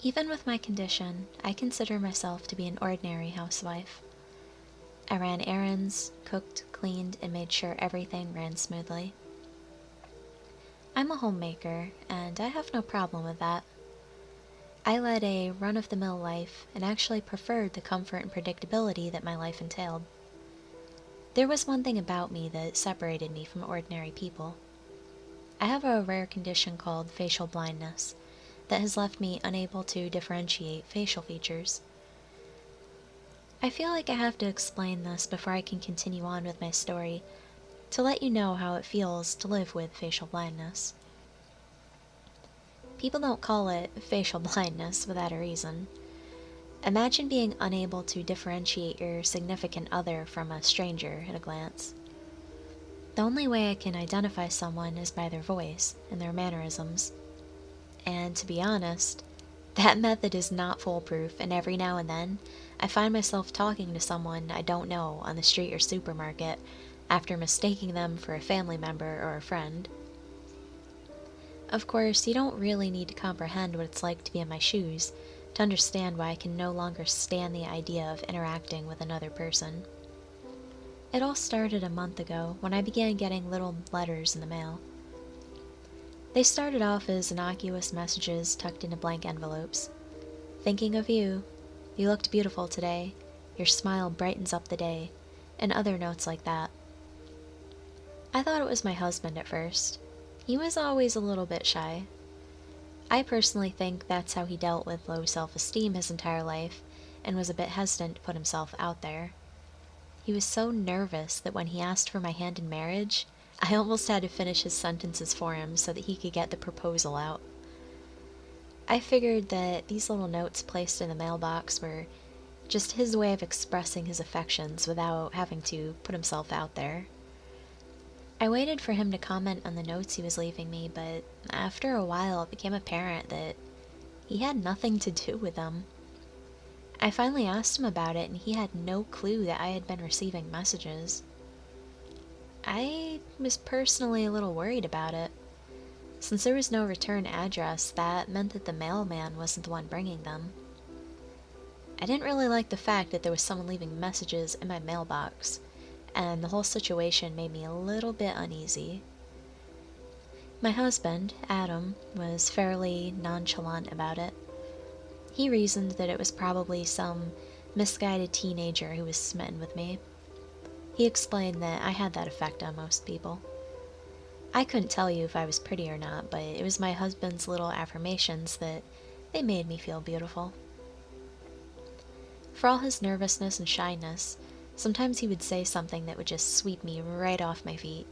Even with my condition, I consider myself to be an ordinary housewife. I ran errands, cooked, cleaned, and made sure everything ran smoothly. I'm a homemaker, and I have no problem with that. I led a run-of-the-mill life and actually preferred the comfort and predictability that my life entailed. There was one thing about me that separated me from ordinary people. I have a rare condition called facial blindness that has left me unable to differentiate facial features. I feel like I have to explain this before I can continue on with my story, to let you know how it feels to live with facial blindness. People don't call it facial blindness without a reason. Imagine being unable to differentiate your significant other from a stranger at a glance. The only way I can identify someone is by their voice and their mannerisms. And to be honest, that method is not foolproof, and every now and then, I find myself talking to someone I don't know on the street or supermarket after mistaking them for a family member or a friend. Of course, you don't really need to comprehend what it's like to be in my shoes to understand why I can no longer stand the idea of interacting with another person. It all started a month ago when I began getting little letters in the mail. They started off as innocuous messages tucked into blank envelopes. Thinking of you. You looked beautiful today. Your smile brightens up the day. And other notes like that. I thought it was my husband at first. He was always a little bit shy. I personally think that's how he dealt with low self-esteem his entire life, and was a bit hesitant to put himself out there. He was so nervous that when he asked for my hand in marriage, I almost had to finish his sentences for him so that he could get the proposal out. I figured that these little notes placed in the mailbox were just his way of expressing his affections without having to put himself out there. I waited for him to comment on the notes he was leaving me, but after a while it became apparent that he had nothing to do with them. I finally asked him about it, and he had no clue that I had been receiving messages. I was personally a little worried about it. Since there was no return address, that meant that the mailman wasn't the one bringing them. I didn't really like the fact that there was someone leaving messages in my mailbox, and the whole situation made me a little bit uneasy. My husband, Adam, was fairly nonchalant about it. He reasoned that it was probably some misguided teenager who was smitten with me. He explained that I had that effect on most people. I couldn't tell you if I was pretty or not, but it was my husband's little affirmations that they made me feel beautiful. For all his nervousness and shyness, sometimes he would say something that would just sweep me right off my feet.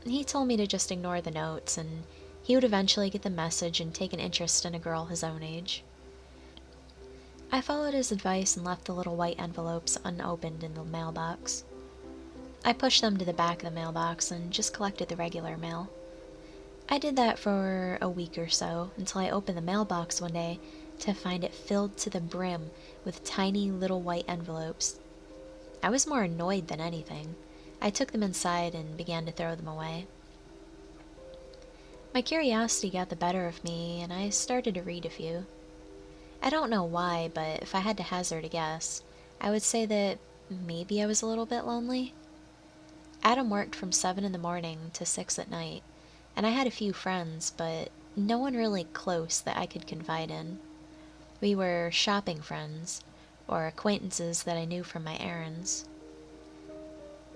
He told me to just ignore the notes, and he would eventually get the message and take an interest in a girl his own age. I followed his advice and left the little white envelopes unopened in the mailbox. I pushed them to the back of the mailbox and just collected the regular mail. I did that for a week or so, until I opened the mailbox one day to find it filled to the brim with tiny little white envelopes. I was more annoyed than anything. I took them inside and began to throw them away. My curiosity got the better of me, and I started to read a few. I don't know why, but if I had to hazard a guess, I would say that maybe I was a little bit lonely. Adam worked from 7 in the morning to 6 at night, and I had a few friends, but no one really close that I could confide in. We were shopping friends, or acquaintances that I knew from my errands.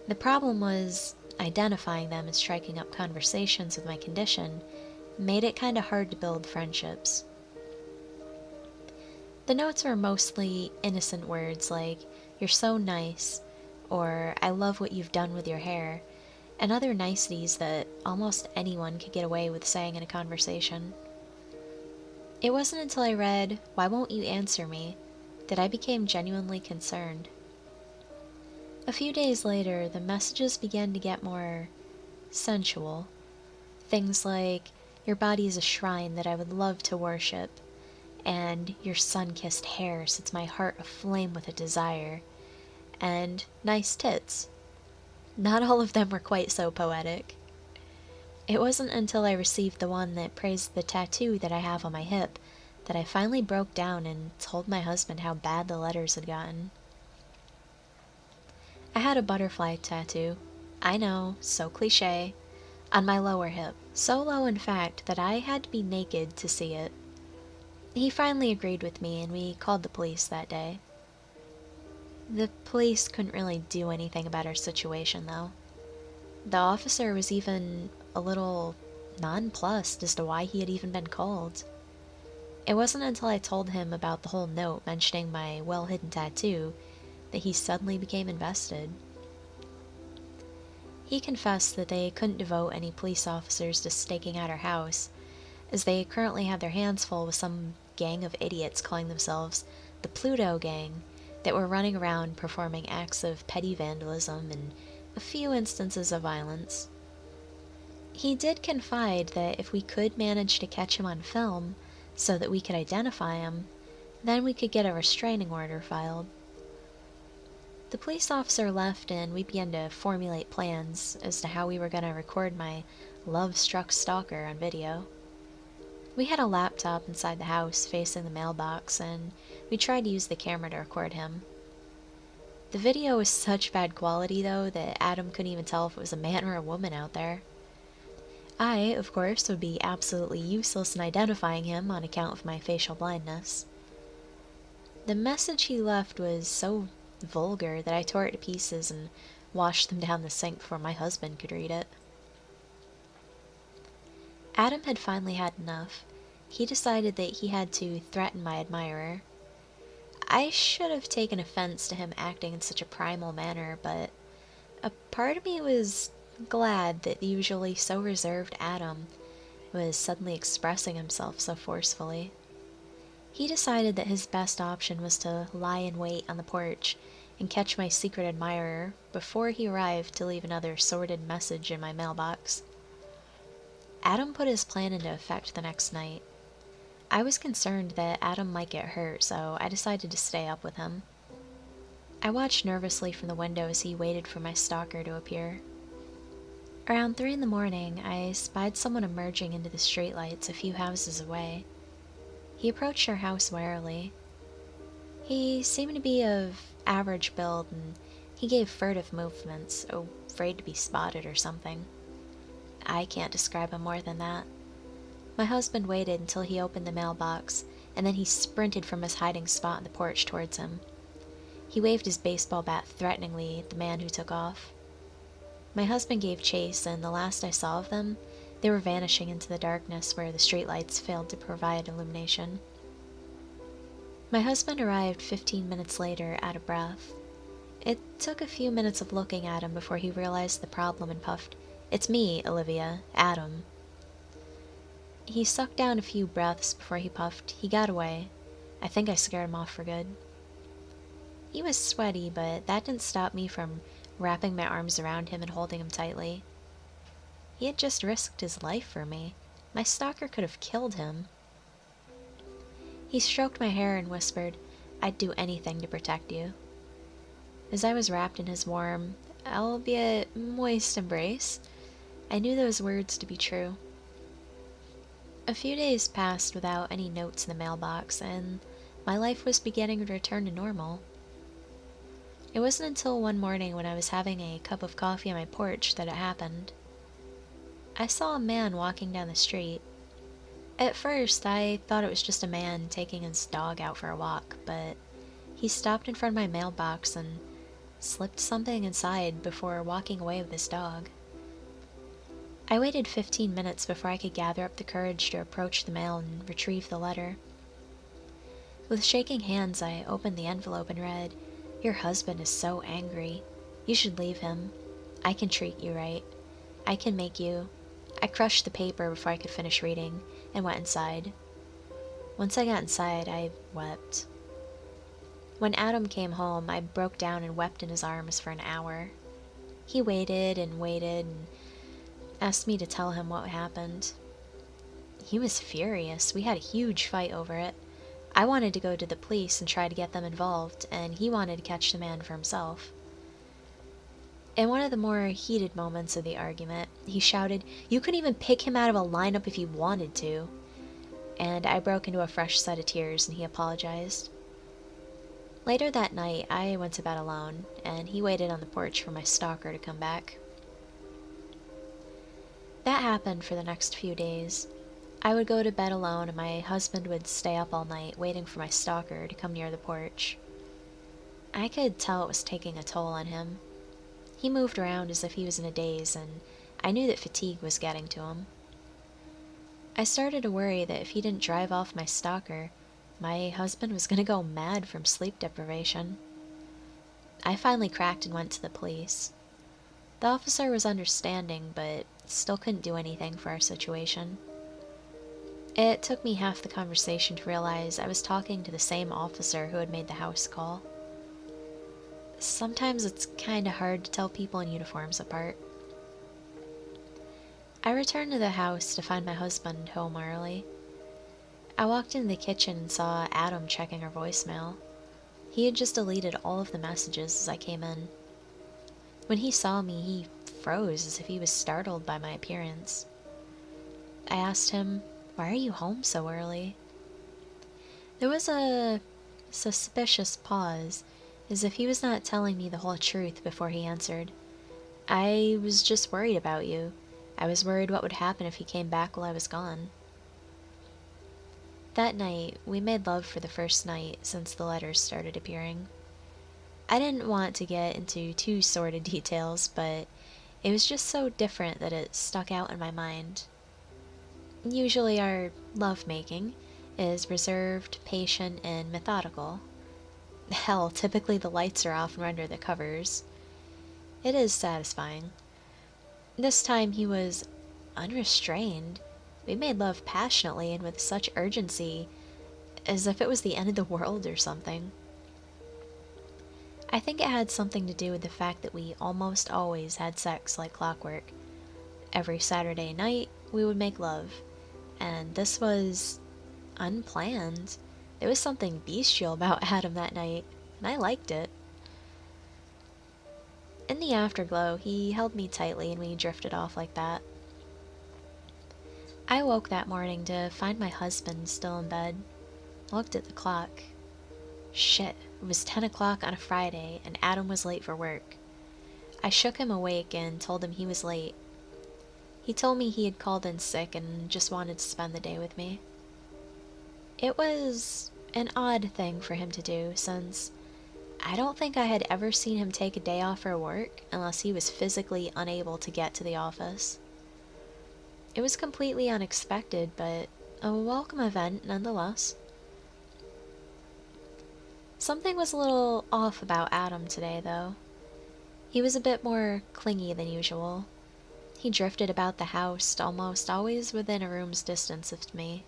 The problem was, identifying them and striking up conversations with my condition made it kinda hard to build friendships. The notes were mostly innocent words like, "You're so nice," or "I love what you've done with your hair," and other niceties that almost anyone could get away with saying in a conversation. It wasn't until I read, "Why won't you answer me?" that I became genuinely concerned. A few days later, the messages began to get more sensual. Things like, "Your body is a shrine that I would love to worship," and "Your sun-kissed hair sets my heart aflame with a desire," and "Nice tits." Not all of them were quite so poetic. It wasn't until I received the one that praised the tattoo that I have on my hip that I finally broke down and told my husband how bad the letters had gotten. I had a butterfly tattoo. I know, so cliche. On my lower hip. So low, in fact, that I had to be naked to see it. He finally agreed with me, and we called the police that day. The police couldn't really do anything about our situation, though. The officer was even a little nonplussed as to why he had even been called. It wasn't until I told him about the whole note mentioning my well-hidden tattoo that he suddenly became invested. He confessed that they couldn't devote any police officers to staking out our house, as they currently had their hands full with some gang of idiots calling themselves the Pluto Gang that were running around performing acts of petty vandalism and a few instances of violence. He did confide that if we could manage to catch him on film so that we could identify him, then we could get a restraining order filed. The police officer left and we began to formulate plans as to how we were going to record my love-struck stalker on video. We had a laptop inside the house facing the mailbox, and we tried to use the camera to record him. The video was such bad quality, though, that Adam couldn't even tell if it was a man or a woman out there. I, of course, would be absolutely useless in identifying him on account of my facial blindness. The message he left was so vulgar that I tore it to pieces and washed them down the sink before my husband could read it. Adam had finally had enough. He decided that he had to threaten my admirer. I should have taken offense to him acting in such a primal manner, but a part of me was glad that the usually so reserved Adam was suddenly expressing himself so forcefully. He decided that his best option was to lie in wait on the porch and catch my secret admirer before he arrived to leave another sordid message in my mailbox. Adam put his plan into effect the next night. I was concerned that Adam might get hurt, so I decided to stay up with him. I watched nervously from the window as he waited for my stalker to appear. Around 3 in the morning, I spied someone emerging into the streetlights a few houses away. He approached our house warily. He seemed to be of average build, and he gave furtive movements, afraid to be spotted or something. I can't describe him more than that. My husband waited until he opened the mailbox, and then he sprinted from his hiding spot on the porch towards him. He waved his baseball bat threateningly at the man who took off. My husband gave chase, and the last I saw of them, they were vanishing into the darkness where the streetlights failed to provide illumination. My husband arrived 15 minutes later, out of breath. It took a few minutes of looking at him before he realized the problem and puffed, "It's me, Olivia, Adam." He sucked down a few breaths before he puffed, "He got away. I think I scared him off for good." He was sweaty, but that didn't stop me from wrapping my arms around him and holding him tightly. He had just risked his life for me. My stalker could have killed him. He stroked my hair and whispered, "I'd do anything to protect you." As I was wrapped in his warm, albeit moist embrace, I knew those words to be true. A few days passed without any notes in the mailbox, and my life was beginning to return to normal. It wasn't until one morning when I was having a cup of coffee on my porch that it happened. I saw a man walking down the street. At first, I thought it was just a man taking his dog out for a walk, but he stopped in front of my mailbox and slipped something inside before walking away with his dog. I waited 15 minutes before I could gather up the courage to approach the mail and retrieve the letter. With shaking hands, I opened the envelope and read, "Your husband is so angry. You should leave him. I can treat you right. I can make you." I crushed the paper before I could finish reading and went inside. Once I got inside, I wept. When Adam came home, I broke down and wept in his arms for an hour. He waited and asked me to tell him what happened. He was furious. We had a huge fight over it. I wanted to go to the police and try to get them involved, and he wanted to catch the man for himself. In one of the more heated moments of the argument, he shouted, "You couldn't even pick him out of a lineup if you wanted to." and I broke into a fresh set of tears and he apologized. Later that night, I went to bed alone, and he waited on the porch for my stalker to come back. That happened for the next few days. I would go to bed alone, and my husband would stay up all night waiting for my stalker to come near the porch. I could tell it was taking a toll on him. He moved around as if he was in a daze, and I knew that fatigue was getting to him. I started to worry that if he didn't drive off my stalker, my husband was going to go mad from sleep deprivation. I finally cracked and went to the police. The officer was understanding, but still couldn't do anything for our situation. It took me half the conversation to realize I was talking to the same officer who had made the house call. Sometimes it's kinda hard to tell people in uniforms apart. I returned to the house to find my husband home early. I walked into the kitchen and saw Adam checking our voicemail. He had just deleted all of the messages as I came in. When he saw me, he froze as if he was startled by my appearance. I asked him, "Why are you home so early?" There was a suspicious pause, as if he was not telling me the whole truth before he answered. "I was just worried about you. I was worried what would happen if you came back while I was gone." That night, we made love for the first night since the letters started appearing. I didn't want to get into too sordid details, but it was just so different that it stuck out in my mind. Usually our lovemaking is reserved, patient, and methodical. Hell, typically the lights are off and we're under the covers. It is satisfying. This time he was unrestrained. We made love passionately and with such urgency, as if it was the end of the world or something. I think it had something to do with the fact that we almost always had sex like clockwork. Every Saturday night, we would make love, and this was unplanned. There was something bestial about Adam that night, and I liked it. In the afterglow, he held me tightly and we drifted off like that. I woke that morning to find my husband still in bed. I looked at the clock. Shit, it was 10 o'clock on a Friday, and Adam was late for work. I shook him awake and told him he was late. He told me he had called in sick and just wanted to spend the day with me. It was an odd thing for him to do, since I don't think I had ever seen him take a day off for work unless he was physically unable to get to the office. It was completely unexpected, but a welcome event nonetheless. Something was a little off about Adam today, though. He was a bit more clingy than usual. He drifted about the house, almost always within a room's distance of me.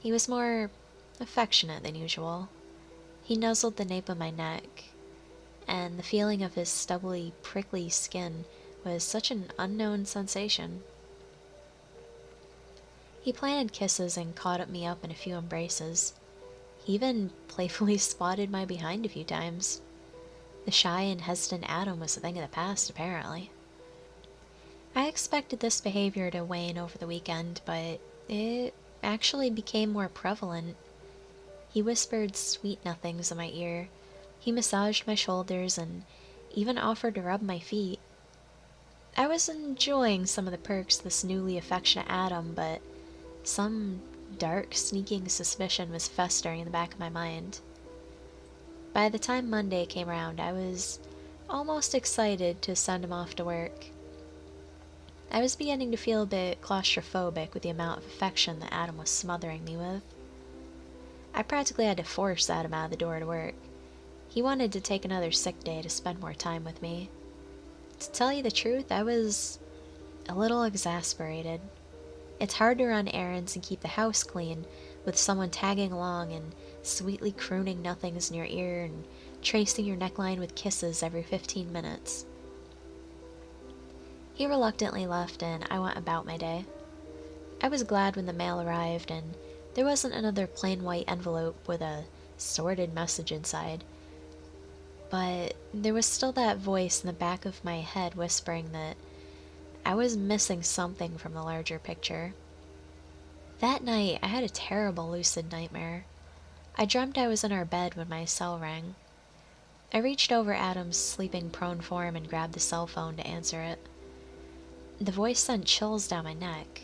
He was more affectionate than usual. He nuzzled the nape of my neck, and the feeling of his stubbly, prickly skin was such an unknown sensation. He planted kisses and caught me up in a few embraces. He even playfully spotted my behind a few times. The shy and hesitant Adam was a thing of the past, apparently. I expected this behavior to wane over the weekend, but it actually became more prevalent. He whispered sweet nothings in my ear. He massaged my shoulders and even offered to rub my feet. I was enjoying some of the perks of this newly affectionate Adam, but some dark, sneaking suspicion was festering in the back of my mind. By the time Monday came around, I was almost excited to send him off to work. I was beginning to feel a bit claustrophobic with the amount of affection that Adam was smothering me with. I practically had to force Adam out of the door to work. He wanted to take another sick day to spend more time with me. To tell you the truth, I was a little exasperated. It's hard to run errands and keep the house clean with someone tagging along and sweetly crooning nothings in your ear and tracing your neckline with kisses every 15 minutes. He reluctantly left and I went about my day. I was glad when the mail arrived and there wasn't another plain white envelope with a sordid message inside. But there was still that voice in the back of my head whispering that I was missing something from the larger picture. That night, I had a terrible lucid nightmare. I dreamt I was in our bed when my cell rang. I reached over Adam's sleeping prone form and grabbed the cell phone to answer it. The voice sent chills down my neck.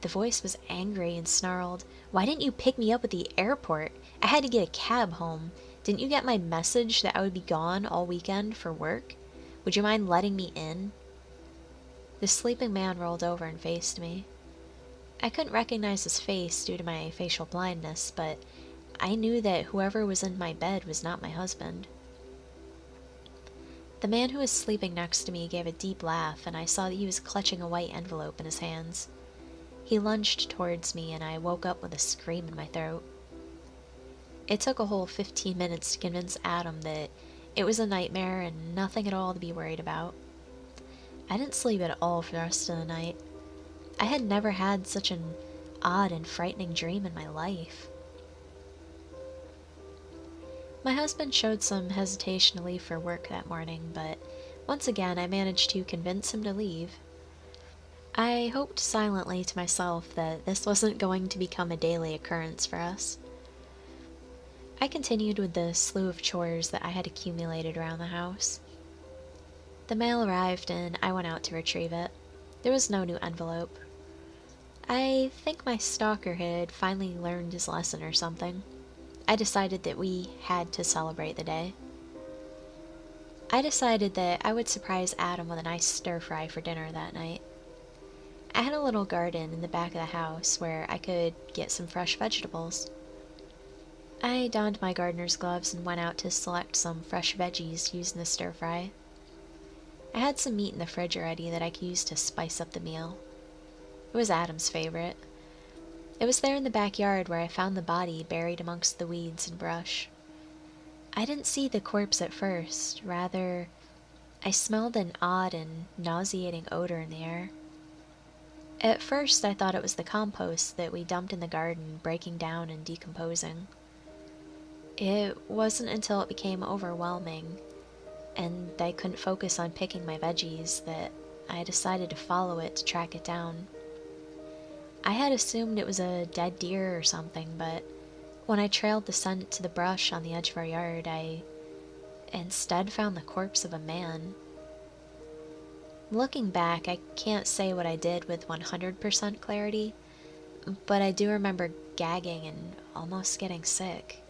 The voice was angry and snarled, "Why didn't you pick me up at the airport? I had to get a cab home. Didn't you get my message that I would be gone all weekend for work? Would you mind letting me in?" The sleeping man rolled over and faced me. I couldn't recognize his face due to my facial blindness, but I knew that whoever was in my bed was not my husband. The man who was sleeping next to me gave a deep laugh, and I saw that he was clutching a white envelope in his hands. He lunged towards me, and I woke up with a scream in my throat. It took a whole 15 minutes to convince Adam that it was a nightmare and nothing at all to be worried about. I didn't sleep at all for the rest of the night. I had never had such an odd and frightening dream in my life. My husband showed some hesitation to leave for work that morning, but once again I managed to convince him to leave. I hoped silently to myself that this wasn't going to become a daily occurrence for us. I continued with the slew of chores that I had accumulated around the house. The mail arrived and I went out to retrieve it. There was no new envelope. I think my stalker had finally learned his lesson or something. I decided that we had to celebrate the day. I decided that I would surprise Adam with a nice stir-fry for dinner that night. I had a little garden in the back of the house where I could get some fresh vegetables. I donned my gardener's gloves and went out to select some fresh veggies to use in the stir-fry. I had some meat in the fridge already that I could use to spice up the meal. It was Adam's favorite. It was there in the backyard where I found the body buried amongst the weeds and brush. I didn't see the corpse at first. Rather, I smelled an odd and nauseating odor in the air. At first, I thought it was the compost that we dumped in the garden breaking down and decomposing. It wasn't until it became overwhelming, and I couldn't focus on picking my veggies, that I decided to follow it to track it down. I had assumed it was a dead deer or something, but when I trailed the scent to the brush on the edge of our yard, I instead found the corpse of a man. Looking back, I can't say what I did with 100% clarity, but I do remember gagging and almost getting sick.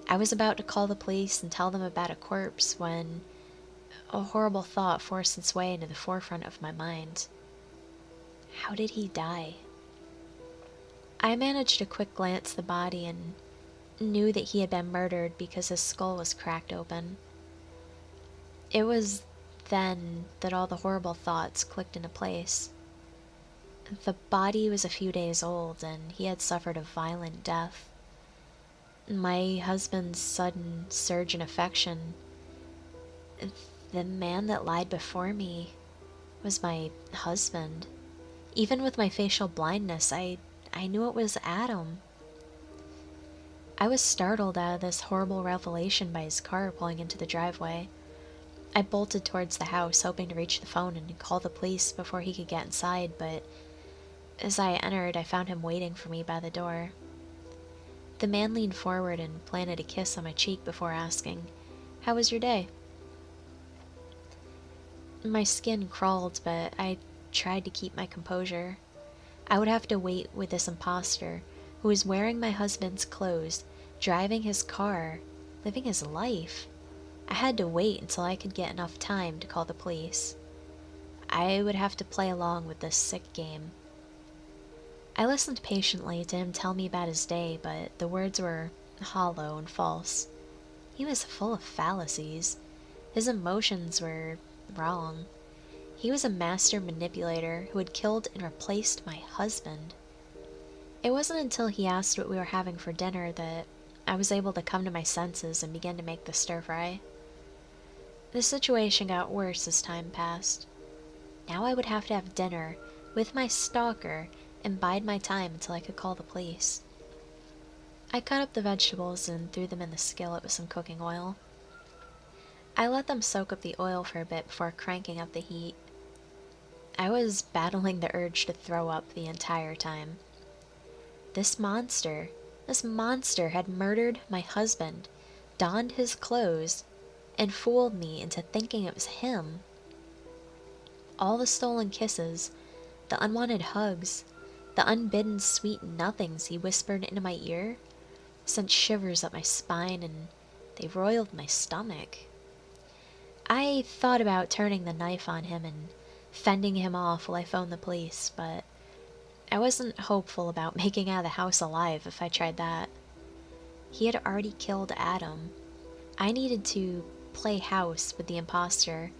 I was about to call the police and tell them about a corpse when a horrible thought forced its way into the forefront of my mind. How did he die? I managed a quick glance at the body and knew that he had been murdered because his skull was cracked open. It was then that all the horrible thoughts clicked into place. The body was a few days old and he had suffered a violent death. My husband's sudden surge in affection, the man that lied before me, was my husband. Even with my facial blindness, I knew it was Adam. I was startled out of this horrible revelation by his car pulling into the driveway. I bolted towards the house, hoping to reach the phone and call the police before he could get inside, but as I entered, I found him waiting for me by the door. The man leaned forward and planted a kiss on my cheek before asking, "How was your day?" My skin crawled, but I tried to keep my composure. I would have to wait with this imposter who was wearing my husband's clothes, driving his car, living his life. I had to wait until I could get enough time to call the police. I would have to play along with this sick game. I listened patiently to him tell me about his day, but the words were hollow and false. He was full of fallacies. His emotions were wrong. He was a master manipulator who had killed and replaced my husband. It wasn't until he asked what we were having for dinner that I was able to come to my senses and begin to make the stir-fry. The situation got worse as time passed. Now I would have to have dinner with my stalker and bide my time until I could call the police. I cut up the vegetables and threw them in the skillet with some cooking oil. I let them soak up the oil for a bit before cranking up the heat. I was battling the urge to throw up the entire time. This monster, this monster had murdered my husband, donned his clothes, and fooled me into thinking it was him. All the stolen kisses, the unwanted hugs, the unbidden sweet nothings he whispered into my ear sent shivers up my spine, and they roiled my stomach. I thought about turning the knife on him and fending him off while I phoned the police, but I wasn't hopeful about making out of the house alive if I tried that. He had already killed Adam. I needed to play house with the imposter,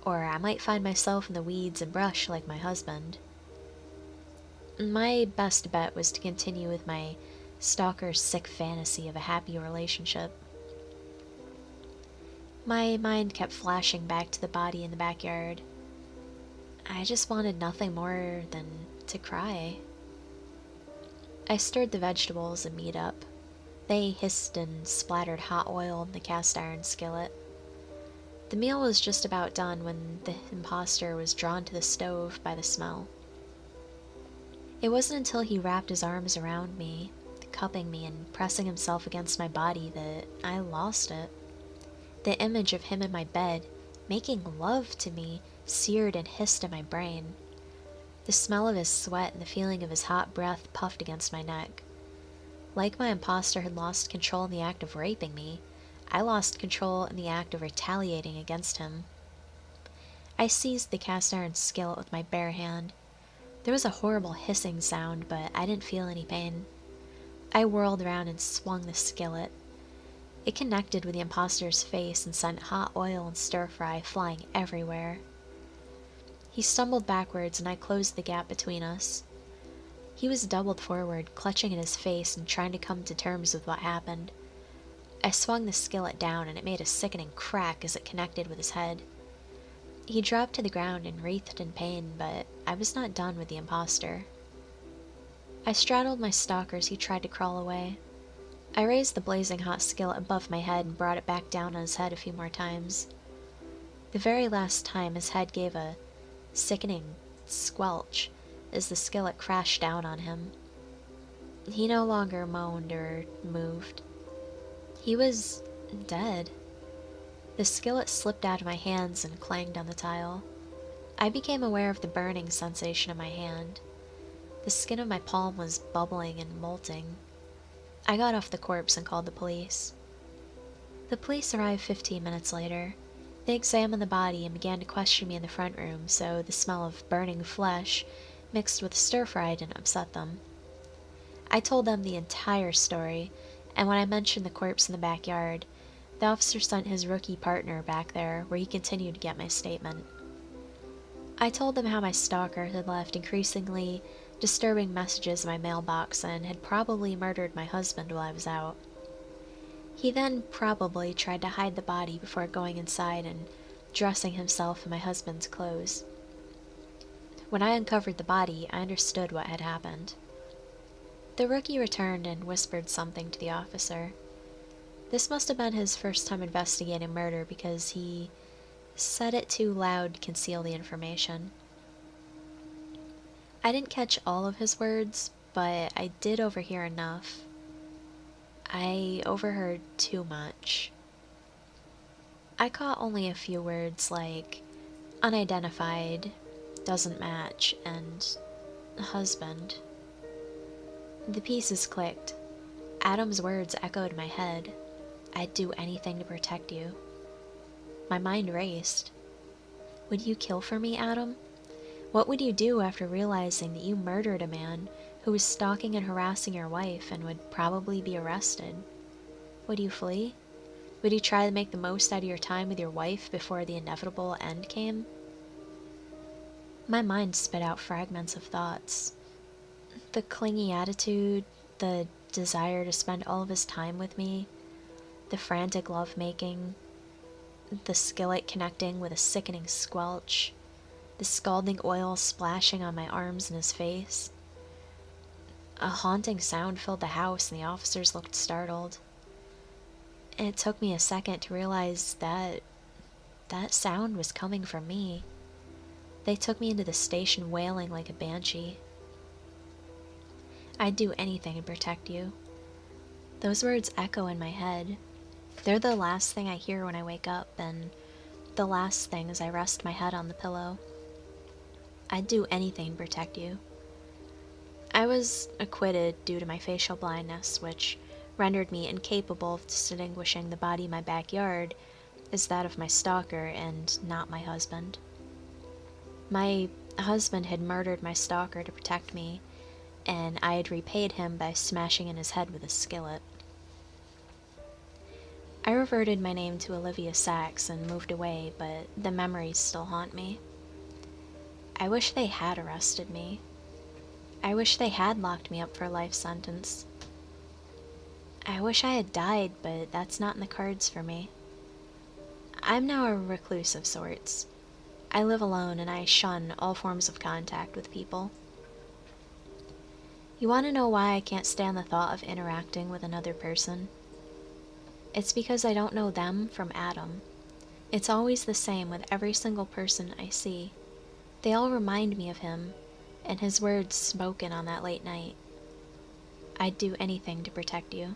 or I might find myself in the weeds and brush like my husband. My best bet was to continue with my stalker's sick fantasy of a happy relationship. My mind kept flashing back to the body in the backyard. I just wanted nothing more than to cry. I stirred the vegetables and meat up. They hissed and splattered hot oil in the cast iron skillet. The meal was just about done when the imposter was drawn to the stove by the smell. It wasn't until he wrapped his arms around me, cupping me and pressing himself against my body, that I lost it. The image of him in my bed, making love to me, seared and hissed in my brain. The smell of his sweat and the feeling of his hot breath puffed against my neck. Like my imposter had lost control in the act of raping me, I lost control in the act of retaliating against him. I seized the cast iron skillet with my bare hand. There was a horrible hissing sound, but I didn't feel any pain. I whirled around and swung the skillet. It connected with the imposter's face and sent hot oil and stir-fry flying everywhere. He stumbled backwards and I closed the gap between us. He was doubled forward, clutching at his face and trying to come to terms with what happened. I swung the skillet down and it made a sickening crack as it connected with his head. He dropped to the ground and writhed in pain, but I was not done with the imposter. I straddled my stalker as he tried to crawl away. I raised the blazing hot skillet above my head and brought it back down on his head a few more times. The very last time his head gave a sickening squelch as the skillet crashed down on him. He no longer moaned or moved. He was dead. The skillet slipped out of my hands and clanged on the tile. I became aware of the burning sensation in my hand. The skin of my palm was bubbling and molting. I got off the corpse and called the police. The police arrived 15 minutes later. They examined the body and began to question me in the front room, so the smell of burning flesh mixed with stir-fry didn't upset them. I told them the entire story, and when I mentioned the corpse in the backyard, the officer sent his rookie partner back there, where he continued to get my statement. I told them how my stalker had left increasingly disturbing messages in my mailbox and had probably murdered my husband while I was out. He then probably tried to hide the body before going inside and dressing himself in my husband's clothes. When I uncovered the body, I understood what had happened. The rookie returned and whispered something to the officer. This must have been his first time investigating murder because he said it too loud to conceal the information. I didn't catch all of his words, but I did overhear enough. I overheard too much. I caught only a few words like unidentified, doesn't match, and husband. The pieces clicked. Adam's words echoed in my head. I'd do anything to protect you. My mind raced. Would you kill for me, Adam? What would you do after realizing that you murdered a man who was stalking and harassing your wife and would probably be arrested? Would you flee? Would you try to make the most out of your time with your wife before the inevitable end came? My mind spit out fragments of thoughts. The clingy attitude, the desire to spend all of his time with me, the frantic lovemaking, the skillet connecting with a sickening squelch, the scalding oil splashing on my arms and his face. A haunting sound filled the house and the officers looked startled. It took me a second to realize that sound was coming from me. They took me into the station wailing like a banshee. I'd do anything to protect you. Those words echo in my head. They're the last thing I hear when I wake up, and the last thing as I rest my head on the pillow. I'd do anything to protect you. I was acquitted due to my facial blindness, which rendered me incapable of distinguishing the body in my backyard as that of my stalker and not my husband. My husband had murdered my stalker to protect me, and I had repaid him by smashing in his head with a skillet. I reverted my name to Olivia Sachs and moved away, but the memories still haunt me. I wish they had arrested me. I wish they had locked me up for a life sentence. I wish I had died, but that's not in the cards for me. I'm now a recluse of sorts. I live alone and I shun all forms of contact with people. You want to know why I can't stand the thought of interacting with another person? It's because I don't know them from Adam. It's always the same with every single person I see. They all remind me of him, and his words spoken on that late night. I'd do anything to protect you.